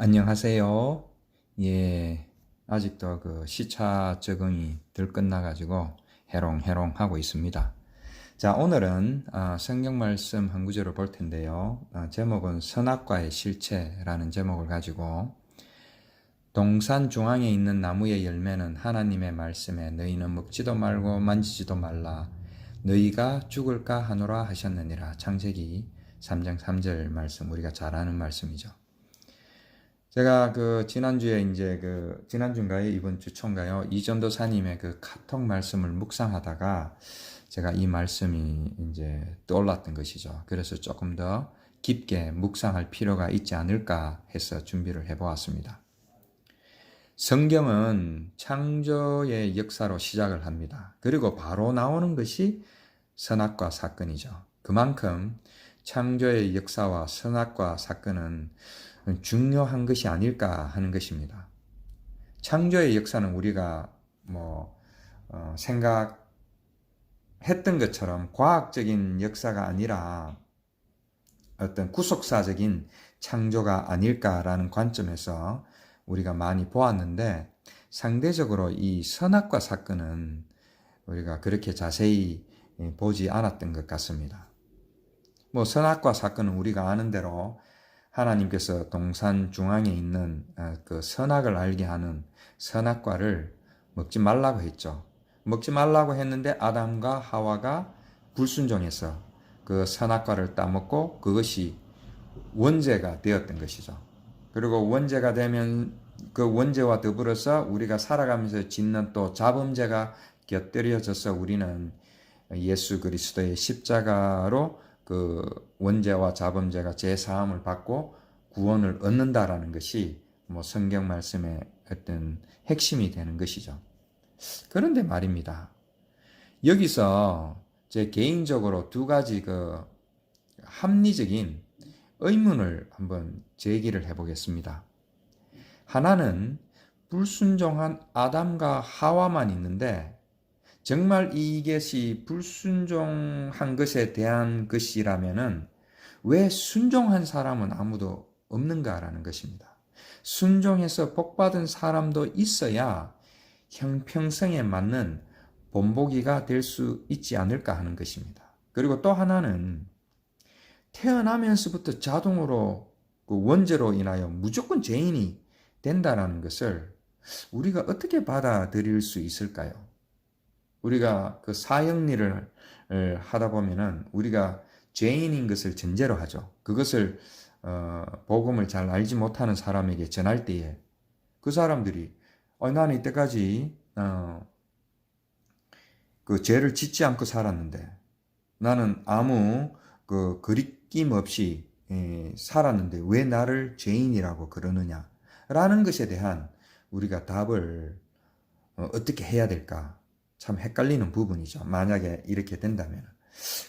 안녕하세요. 예, 아직도 그 시차 적응이 덜 끝나가지고 해롱해롱 하고 있습니다. 자, 오늘은 성경 말씀 한 구절을 볼 텐데요. 제목은 선악과의 실체라는 제목을 가지고 동산 중앙에 있는 나무의 열매는 하나님의 말씀에 너희는 먹지도 말고 만지지도 말라 너희가 죽을까 하노라 하셨느니라. 창세기 3장 3절 말씀, 우리가 잘 아는 말씀이죠. 제가 지난주에 지난주인가요? 이번 주 초인가요? 이전도사님의 그 카톡 말씀을 묵상하다가 제가 이 말씀이 이제 떠올랐던 것이죠. 그래서 조금 더 깊게 묵상할 필요가 있지 않을까 해서 준비를 해보았습니다. 성경은 창조의 역사로 시작을 합니다. 그리고 바로 나오는 것이 선악과 사건이죠. 그만큼 창조의 역사와 선악과 사건은 중요한 것이 아닐까 하는 것입니다. 창조의 역사는 우리가 생각했던 것처럼 과학적인 역사가 아니라 어떤 구속사적인 창조가 아닐까라는 관점에서 우리가 많이 보았는데, 상대적으로 이 선악과 사건은 우리가 그렇게 자세히 보지 않았던 것 같습니다. 선악과 사건은 우리가 아는 대로 하나님께서 동산 중앙에 있는 그 선악을 알게 하는 선악과를 먹지 말라고 했죠. 먹지 말라고 했는데 아담과 하와가 불순종해서 그 선악과를 따먹고 그것이 원죄가 되었던 것이죠. 그리고 원죄가 되면 그 원죄와 더불어서 우리가 살아가면서 짓는 또 자범죄가 곁들여져서 우리는 예수 그리스도의 십자가로 그 원죄와 자범죄가 제사함을 받고 구원을 얻는다라는 것이 성경 말씀의 어떤 핵심이 되는 것이죠. 그런데 말입니다. 여기서 제 개인적으로 두 가지 합리적인 의문을 한번 제기를 해보겠습니다. 하나는 불순종한 아담과 하와만 있는데 정말 이것이 불순종한 것에 대한 것이라면은 왜 순종한 사람은 아무도 없는가라는 것입니다. 순종해서 복받은 사람도 있어야 형평성에 맞는 본보기가 될 수 있지 않을까 하는 것입니다. 그리고 또 하나는 태어나면서부터 자동으로 그 원죄로 인하여 무조건 죄인이 된다는 것을 우리가 어떻게 받아들일 수 있을까요? 우리가 그 사형리를 하다 보면은 우리가 죄인인 것을 전제로 하죠. 그것을 복음을 잘 알지 못하는 사람에게 전할 때에 그 사람들이 나는 이때까지 그 죄를 짓지 않고 살았는데, 나는 아무 그 거리낌 없이 살았는데 왜 나를 죄인이라고 그러느냐 라는 것에 대한 우리가 답을 어떻게 해야 될까 참 헷갈리는 부분이죠. 만약에 이렇게 된다면.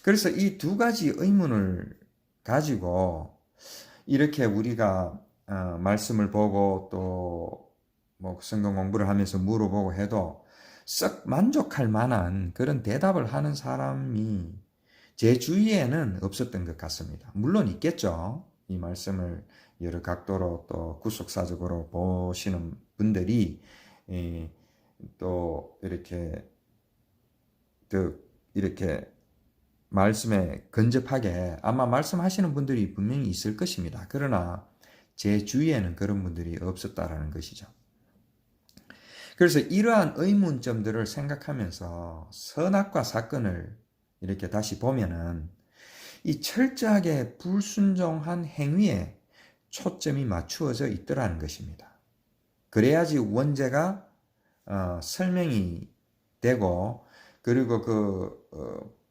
그래서 이 두 가지 의문을 가지고 이렇게 우리가 말씀을 보고 또 성경 공부를 하면서 물어보고 해도 썩 만족할 만한 그런 대답을 하는 사람이 제 주위에는 없었던 것 같습니다. 물론 있겠죠. 이 말씀을 여러 각도로 또 구속사적으로 보시는 분들이 또 이렇게 말씀에 근접하게 아마 말씀하시는 분들이 분명히 있을 것입니다. 그러나 제 주위에는 그런 분들이 없었다라는 것이죠. 그래서 이러한 의문점들을 생각하면서 선악과 사건을 이렇게 다시 보면은 이 철저하게 불순종한 행위에 초점이 맞추어져 있더라는 것입니다. 그래야지 원죄가 설명이 되고, 그리고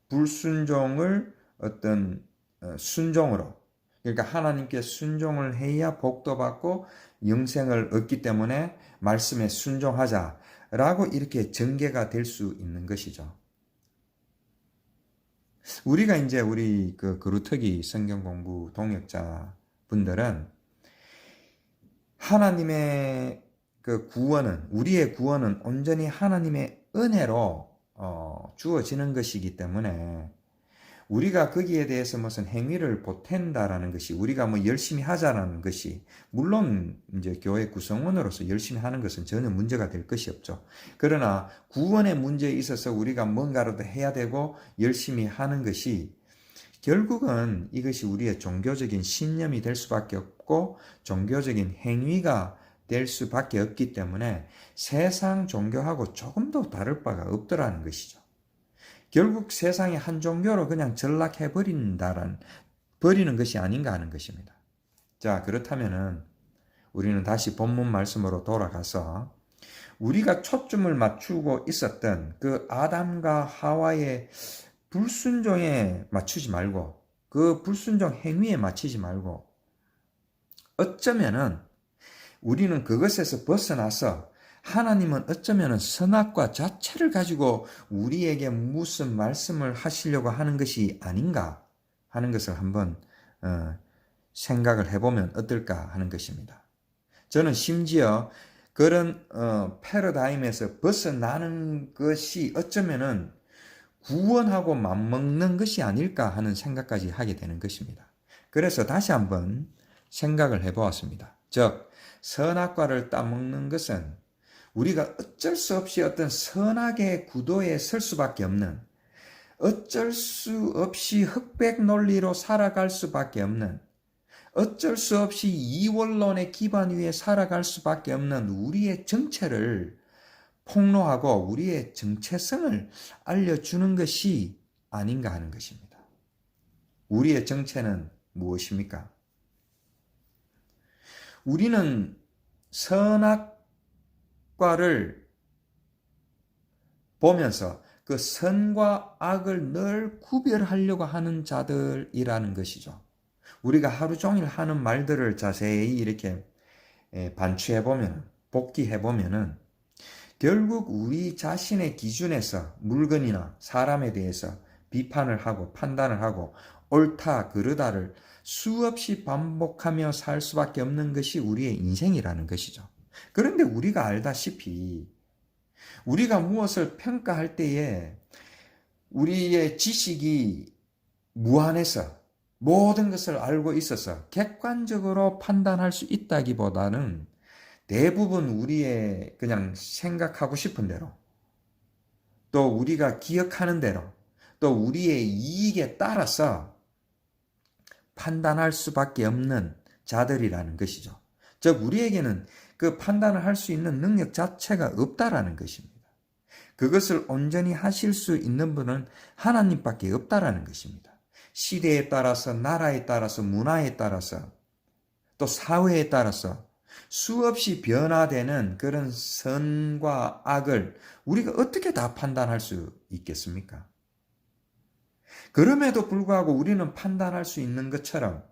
불순종을 어떤 순종으로, 그러니까 하나님께 순종을 해야 복도 받고 영생을 얻기 때문에 말씀에 순종하자라고 이렇게 전개가 될 수 있는 것이죠. 우리가 이제 우리 그루터기 성경 공부 동역자 분들은 하나님의 우리의 구원은 온전히 하나님의 은혜로 주어지는 것이기 때문에 우리가 거기에 대해서 무슨 행위를 보탠다라는 것이, 우리가 뭐 열심히 하자라는 것이, 물론 이제 교회 구성원으로서 열심히 하는 것은 전혀 문제가 될 것이 없죠. 그러나 구원의 문제에 있어서 우리가 뭔가라도 해야 되고 열심히 하는 것이 결국은 이것이 우리의 종교적인 신념이 될 수밖에 없고 종교적인 행위가 될 수밖에 없기 때문에 세상 종교하고 조금도 다를 바가 없더라는 것이죠. 결국 세상의 한 종교로 그냥 버리는 것이 아닌가 하는 것입니다. 자, 그렇다면은 우리는 다시 본문 말씀으로 돌아가서 우리가 초점을 맞추고 있었던 그 아담과 하와의 불순종에 맞추지 말고, 그 불순종 행위에 맞추지 말고, 어쩌면은 우리는 그것에서 벗어나서 하나님은 어쩌면 선악과 자체를 가지고 우리에게 무슨 말씀을 하시려고 하는 것이 아닌가 하는 것을 한번 생각을 해보면 어떨까 하는 것입니다. 저는 심지어 그런 패러다임에서 벗어나는 것이 어쩌면은 구원하고 맞먹는 것이 아닐까 하는 생각까지 하게 되는 것입니다. 그래서 다시 한번 생각을 해보았습니다. 즉, 선악과를 따먹는 것은 우리가 어쩔 수 없이 어떤 선악의 구도에 설 수밖에 없는, 어쩔 수 없이 흑백 논리로 살아갈 수밖에 없는, 어쩔 수 없이 이원론의 기반 위에 살아갈 수밖에 없는 우리의 정체를 폭로하고 우리의 정체성을 알려주는 것이 아닌가 하는 것입니다. 우리의 정체는 무엇입니까? 우리는 선악과를 보면서 그 선과 악을 늘 구별하려고 하는 자들이라는 것이죠. 우리가 하루 종일 하는 말들을 자세히 이렇게 반추해보면, 복기해보면은 결국 우리 자신의 기준에서 물건이나 사람에 대해서 비판을 하고 판단을 하고 옳다 그르다를 수없이 반복하며 살 수밖에 없는 것이 우리의 인생이라는 것이죠. 그런데 우리가 알다시피 우리가 무엇을 평가할 때에 우리의 지식이 무한해서 모든 것을 알고 있어서 객관적으로 판단할 수 있다기보다는 대부분 우리의 그냥 생각하고 싶은 대로, 또 우리가 기억하는 대로, 또 우리의 이익에 따라서 판단할 수밖에 없는 자들이라는 것이죠. 즉 우리에게는 그 판단을 할 수 있는 능력 자체가 없다라는 것입니다. 그것을 온전히 하실 수 있는 분은 하나님밖에 없다라는 것입니다. 시대에 따라서, 나라에 따라서, 문화에 따라서, 또 사회에 따라서 수없이 변화되는 그런 선과 악을 우리가 어떻게 다 판단할 수 있겠습니까? 그럼에도 불구하고 우리는 판단할 수 있는 것처럼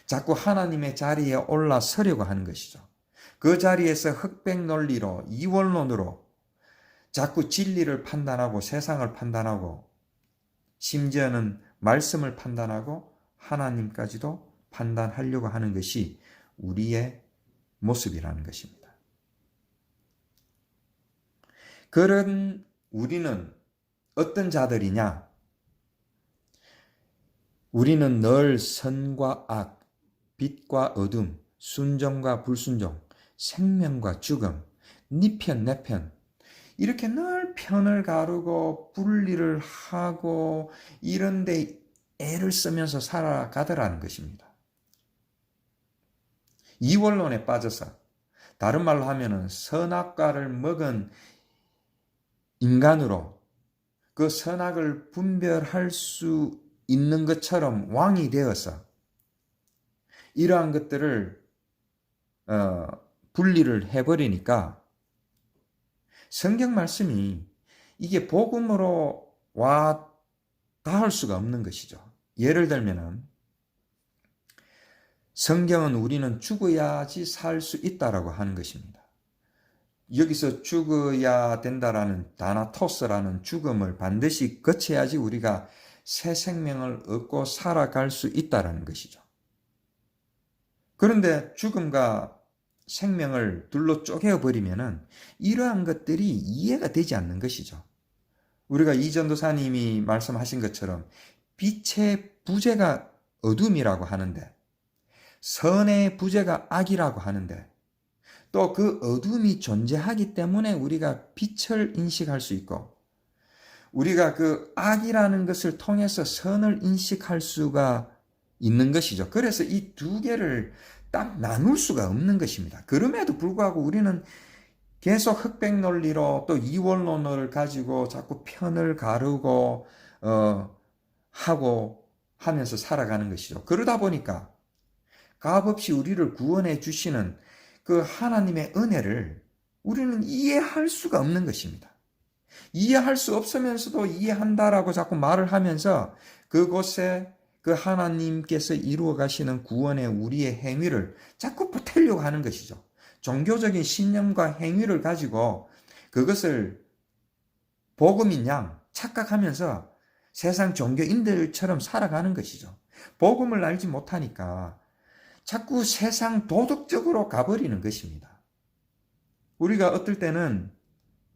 자꾸 하나님의 자리에 올라서려고 하는 것이죠. 그 자리에서 흑백 논리로, 이원론으로 자꾸 진리를 판단하고 세상을 판단하고 심지어는 말씀을 판단하고 하나님까지도 판단하려고 하는 것이 우리의 모습이라는 것입니다. 그런 우리는 어떤 자들이냐? 우리는 늘 선과 악, 빛과 어둠, 순종과 불순종, 생명과 죽음, 네 편, 내 편, 이렇게 늘 편을 가르고 분리를 하고 이런데 애를 쓰면서 살아가더라는 것입니다. 이원론에 빠져서, 다른 말로 하면은 선악과를 먹은 인간으로 그 선악을 분별할 수 있는 것처럼 왕이 되어서 이러한 것들을 분리를 해버리니까 성경 말씀이 이게 복음으로 와 닿을 수가 없는 것이죠. 예를 들면은 성경은 우리는 죽어야지 살 수 있다라고 하는 것입니다. 여기서 죽어야 된다라는 다나토스라는 죽음을 반드시 거쳐야지 우리가 새 생명을 얻고 살아갈 수 있다라는 것이죠. 그런데 죽음과 생명을 둘로 쪼개어버리면은 이러한 것들이 이해가 되지 않는 것이죠. 우리가 이 전도사님이 말씀하신 것처럼 빛의 부재가 어둠이라고 하는데, 선의 부재가 악이라고 하는데, 또 그 어둠이 존재하기 때문에 우리가 빛을 인식할 수 있고, 우리가 그 악이라는 것을 통해서 선을 인식할 수가 있는 것이죠. 그래서 이 두 개를 딱 나눌 수가 없는 것입니다. 그럼에도 불구하고 우리는 계속 흑백 논리로 또 이원론을 가지고 자꾸 편을 가르고 하고 하면서 살아가는 것이죠. 그러다 보니까 값없이 우리를 구원해 주시는 그 하나님의 은혜를 우리는 이해할 수가 없는 것입니다. 이해할 수 없으면서도 이해한다라고 자꾸 말을 하면서 그곳에 그 하나님께서 이루어 가시는 구원의 우리의 행위를 자꾸 보태려고 하는 것이죠. 종교적인 신념과 행위를 가지고 그것을 복음인 양 착각하면서 세상 종교인들처럼 살아가는 것이죠. 복음을 알지 못하니까 자꾸 세상 도덕적으로 가버리는 것입니다. 우리가 어떨 때는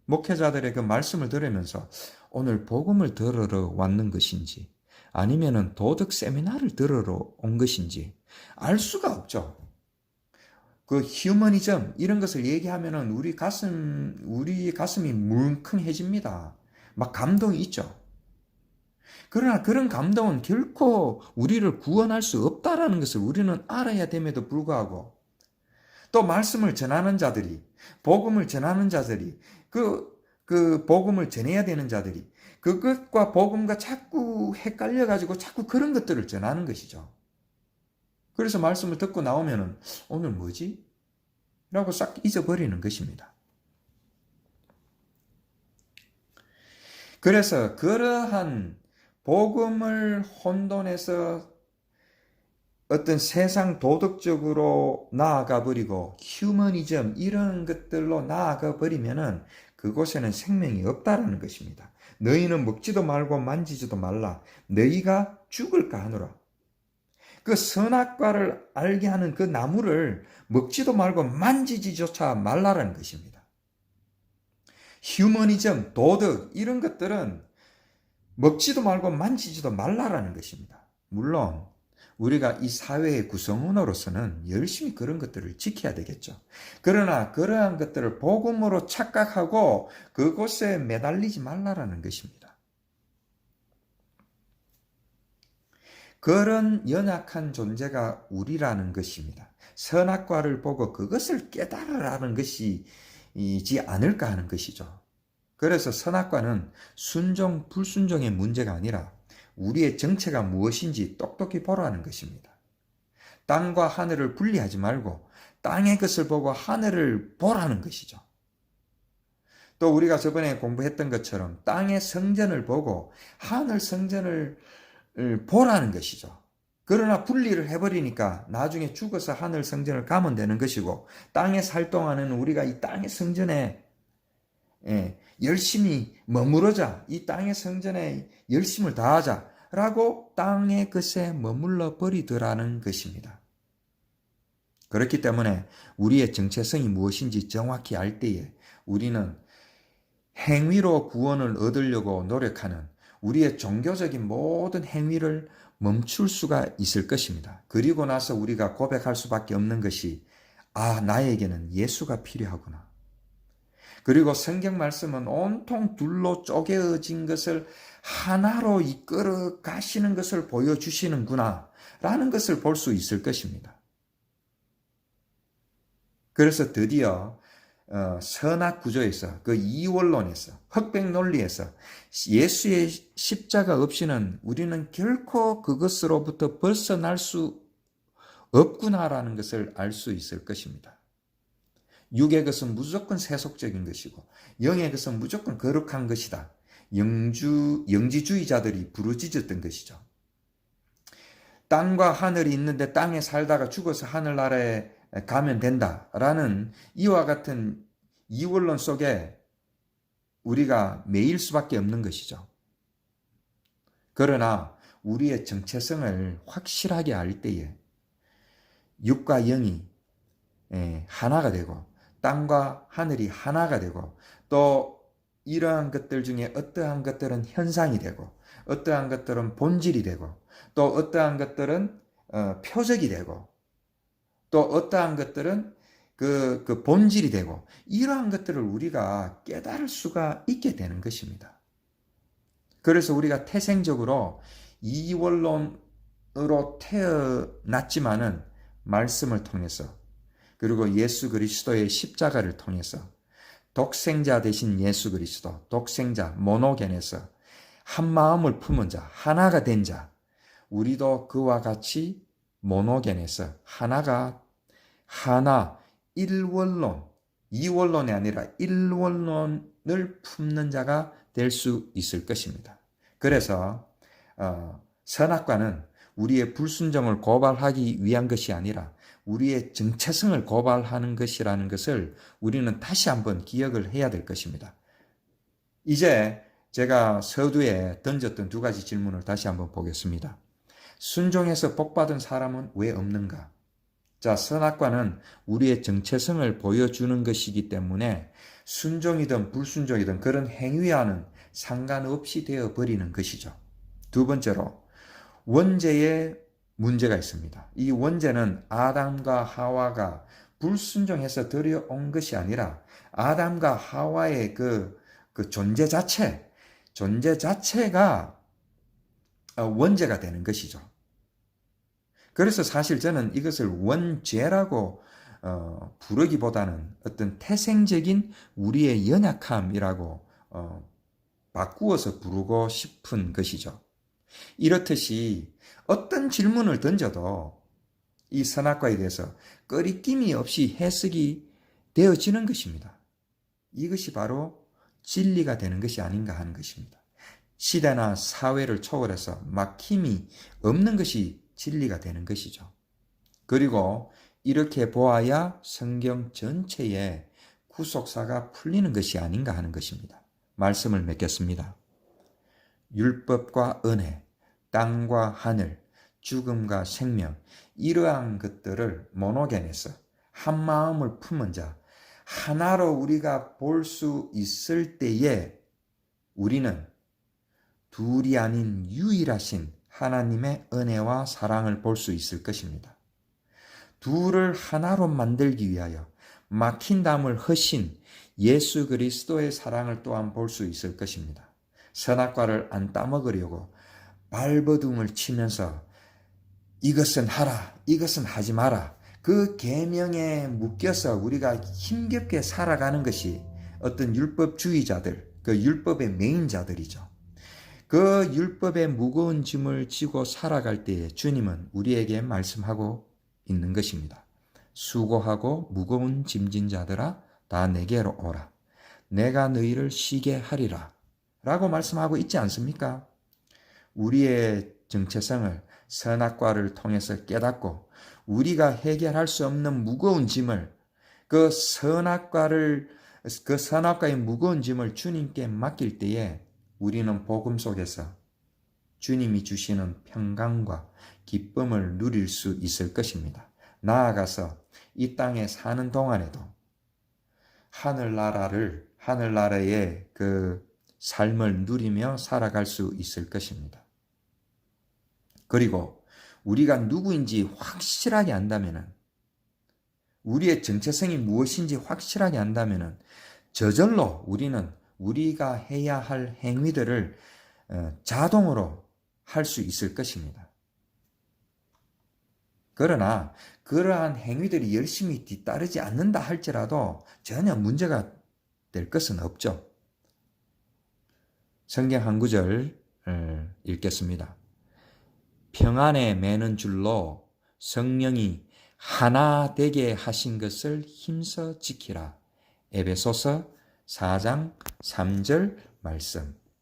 목회자들의 그 말씀을 들으면서 오늘 복음을 들으러 왔는 것인지 아니면은 도덕 세미나를 들으러 온 것인지 알 수가 없죠. 그 휴머니즘 이런 것을 얘기하면은 우리 가슴이 뭉클해집니다. 막 감동이 있죠. 그러나 그런 감동은 결코 우리를 구원할 수 없다라는 것을 우리는 알아야 됨에도 불구하고 또 말씀을 전하는 자들이, 복음을 전하는 자들이, 그 복음을 전해야 되는 자들이 그것과 복음과 자꾸 헷갈려가지고 자꾸 그런 것들을 전하는 것이죠. 그래서 말씀을 듣고 나오면은 오늘 뭐지? 라고 싹 잊어버리는 것입니다. 그래서 그러한 복음을 혼돈해서 어떤 세상 도덕적으로 나아가 버리고 휴머니즘 이런 것들로 나아가 버리면은 그곳에는 생명이 없다라는 것입니다. 너희는 먹지도 말고 만지지도 말라. 너희가 죽을까 하노라. 그 선악과를 알게 하는 그 나무를 먹지도 말고 만지지조차 말라라는 것입니다. 휴머니즘, 도덕 이런 것들은 먹지도 말고 만지지도 말라라는 것입니다. 물론 우리가 이 사회의 구성원으로서는 열심히 그런 것들을 지켜야 되겠죠. 그러나 그러한 것들을 복음으로 착각하고 그곳에 매달리지 말라라는 것입니다. 그런 연약한 존재가 우리라는 것입니다. 선악과를 보고 그것을 깨달으라는 것이지 않을까 하는 것이죠. 그래서 선악과는 순종, 불순종의 문제가 아니라 우리의 정체가 무엇인지 똑똑히 보라는 것입니다. 땅과 하늘을 분리하지 말고 땅의 것을 보고 하늘을 보라는 것이죠. 또 우리가 저번에 공부했던 것처럼 땅의 성전을 보고 하늘 성전을 보라는 것이죠. 그러나 분리를 해버리니까 나중에 죽어서 하늘 성전을 가면 되는 것이고 땅에 살 동안은 우리가 이 땅의 성전에 열심히 머무르자. 이 땅의 성전에 열심을 다하자. 라고 땅의 것에 머물러 버리더라는 것입니다. 그렇기 때문에 우리의 정체성이 무엇인지 정확히 알 때에 우리는 행위로 구원을 얻으려고 노력하는 우리의 종교적인 모든 행위를 멈출 수가 있을 것입니다. 그리고 나서 우리가 고백할 수밖에 없는 것이 나에게는 예수가 필요하구나. 그리고 성경 말씀은 온통 둘로 쪼개어진 것을 하나로 이끌어 가시는 것을 보여주시는구나 라는 것을 볼 수 있을 것입니다. 그래서 드디어 선악 구조에서 그 이원론에서 흑백 논리에서 예수의 십자가 없이는 우리는 결코 그것으로부터 벗어날 수 없구나라는 것을 알 수 있을 것입니다. 육의 것은 무조건 세속적인 것이고 영의 것은 무조건 거룩한 것이다. 영지주의자들이 부르짖었던 것이죠. 땅과 하늘이 있는데 땅에 살다가 죽어서 하늘나라에 가면 된다라는 이와 같은 이원론 속에 우리가 매일 수밖에 없는 것이죠. 그러나 우리의 정체성을 확실하게 알 때에 육과 영이 하나가 되고 땅과 하늘이 하나가 되고 또 이러한 것들 중에 어떠한 것들은 현상이 되고 어떠한 것들은 본질이 되고, 또 어떠한 것들은 표적이 되고, 또 어떠한 것들은 그 본질이 되고, 이러한 것들을 우리가 깨달을 수가 있게 되는 것입니다. 그래서 우리가 태생적으로 이원론으로 태어났지만은 말씀을 통해서, 그리고 예수 그리스도의 십자가를 통해서 독생자 되신 예수 그리스도, 독생자 모노겐에서 한 마음을 품은 자, 하나가 된 자, 우리도 그와 같이 모노겐에서 하나, 일원론, 이원론이 아니라 일원론을 품는 자가 될 수 있을 것입니다. 그래서 선악과는 우리의 불순종을 고발하기 위한 것이 아니라 우리의 정체성을 고발하는 것이라는 것을 우리는 다시 한번 기억을 해야 될 것입니다. 이제 제가 서두에 던졌던 두 가지 질문을 다시 한번 보겠습니다. 순종해서 복받은 사람은 왜 없는가? 자, 선악과는 우리의 정체성을 보여주는 것이기 때문에 순종이든 불순종이든 그런 행위와는 상관없이 되어버리는 것이죠. 두 번째로, 원죄에 문제가 있습니다. 이 원죄는 아담과 하와가 불순종해서 들여온 것이 아니라 아담과 하와의 그 존재 자체가 원죄가 되는 것이죠. 그래서 사실 저는 이것을 원죄라고 부르기보다는 어떤 태생적인 우리의 연약함이라고 바꾸어서 부르고 싶은 것이죠. 이렇듯이 어떤 질문을 던져도 이 선악과에 대해서 꺼리낌이 없이 해석이 되어지는 것입니다. 이것이 바로 진리가 되는 것이 아닌가 하는 것입니다. 시대나 사회를 초월해서 막힘이 없는 것이 진리가 되는 것이죠. 그리고 이렇게 보아야 성경 전체의 구속사가 풀리는 것이 아닌가 하는 것입니다. 말씀을 맺겠습니다. 율법과 은혜, 땅과 하늘, 죽음과 생명, 이러한 것들을 모노겐에서 한 마음을 품은 자, 하나로 우리가 볼 수 있을 때에 우리는 둘이 아닌 유일하신 하나님의 은혜와 사랑을 볼 수 있을 것입니다. 둘을 하나로 만들기 위하여 막힌 담을 허신 예수 그리스도의 사랑을 또한 볼 수 있을 것입니다. 선악과를 안 따먹으려고 발버둥을 치면서 이것은 하라, 이것은 하지 마라, 그 계명에 묶여서 우리가 힘겹게 살아가는 것이 어떤 율법주의자들, 그 율법의 메인자들이죠. 그 율법의 무거운 짐을 지고 살아갈 때에 주님은 우리에게 말씀하고 있는 것입니다. 수고하고 무거운 짐진 자들아 다 내게로 오라. 내가 너희를 쉬게 하리라. 라고 말씀하고 있지 않습니까? 우리의 정체성을 선악과를 통해서 깨닫고 우리가 해결할 수 없는 무거운 짐을 그 선악과의 무거운 짐을 주님께 맡길 때에 우리는 복음 속에서 주님이 주시는 평강과 기쁨을 누릴 수 있을 것입니다. 나아가서 이 땅에 사는 동안에도 하늘나라의 그 삶을 누리며 살아갈 수 있을 것입니다. 그리고 우리가 누구인지 확실하게 안다면은, 우리의 정체성이 무엇인지 확실하게 안다면은 저절로 우리는 우리가 해야 할 행위들을 자동으로 할 수 있을 것입니다. 그러나 그러한 행위들이 열심히 뒤따르지 않는다 할지라도 전혀 문제가 될 것은 없죠. 성경 한 구절 읽겠습니다. 평안에 매는 줄로 성령이 하나 되게 하신 것을 힘써 지키라. 에베소서 4장 3절 말씀.